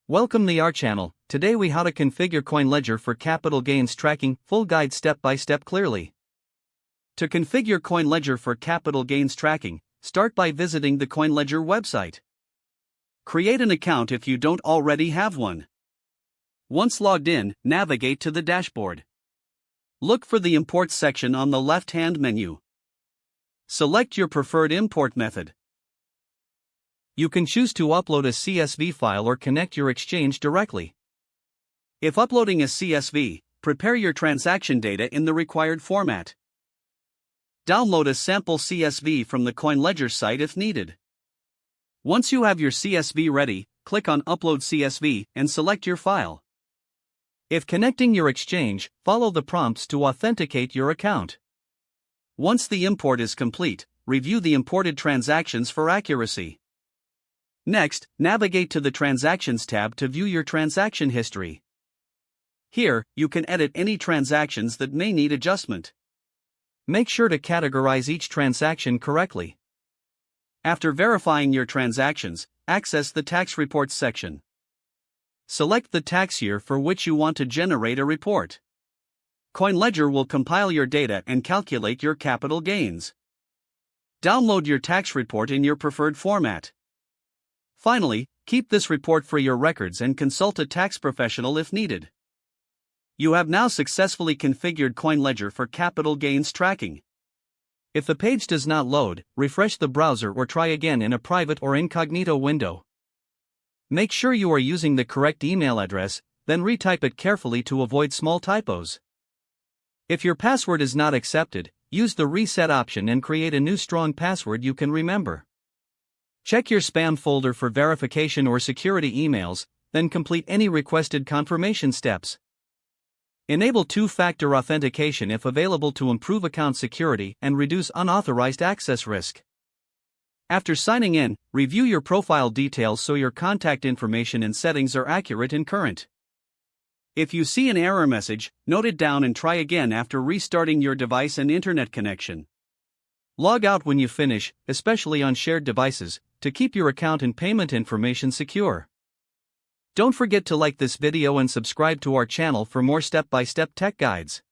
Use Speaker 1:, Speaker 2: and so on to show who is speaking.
Speaker 1: Welcome to our channel. Today we how to configure CoinLedger for capital gains tracking, full guide step by step clearly. To configure CoinLedger for capital gains tracking, start by visiting the CoinLedger website. Create an account if you don't already have one. Once logged in, navigate to the dashboard. Look for the Import section on the left-hand menu. Select your preferred import method. You can choose to upload a CSV file or connect your exchange directly. If uploading a CSV, prepare your transaction data in the required format. Download a sample CSV from the CoinLedger site if needed. Once you have your CSV ready, click on Upload CSV and select your file. If connecting your exchange, follow the prompts to authenticate your account. Once the import is complete, review the imported transactions for accuracy. Next, navigate to the Transactions tab to view your transaction history. Here, you can edit any transactions that may need adjustment. Make sure to categorize each transaction correctly. After verifying your transactions, access the Tax Reports section. Select the tax year for which you want to generate a report. CoinLedger will compile your data and calculate your capital gains. Download your tax report in your preferred format. Finally, keep this report for your records and consult a tax professional if needed. You have now successfully configured CoinLedger for capital gains tracking. If the page does not load, refresh the browser or try again in a private or incognito window. Make sure you are using the correct email address, then retype it carefully to avoid small typos. If your password is not accepted, use the reset option and create a new strong password you can remember. Check your spam folder for verification or security emails, then complete any requested confirmation steps. Enable two-factor authentication if available to improve account security and reduce unauthorized access risk. After signing in, review your profile details so your contact information and settings are accurate and current. If you see an error message, note it down and try again after restarting your device and internet connection. Log out when you finish, especially on shared devices, to keep your account and payment information secure. Don't forget to like this video and subscribe to our channel for more step-by-step tech guides.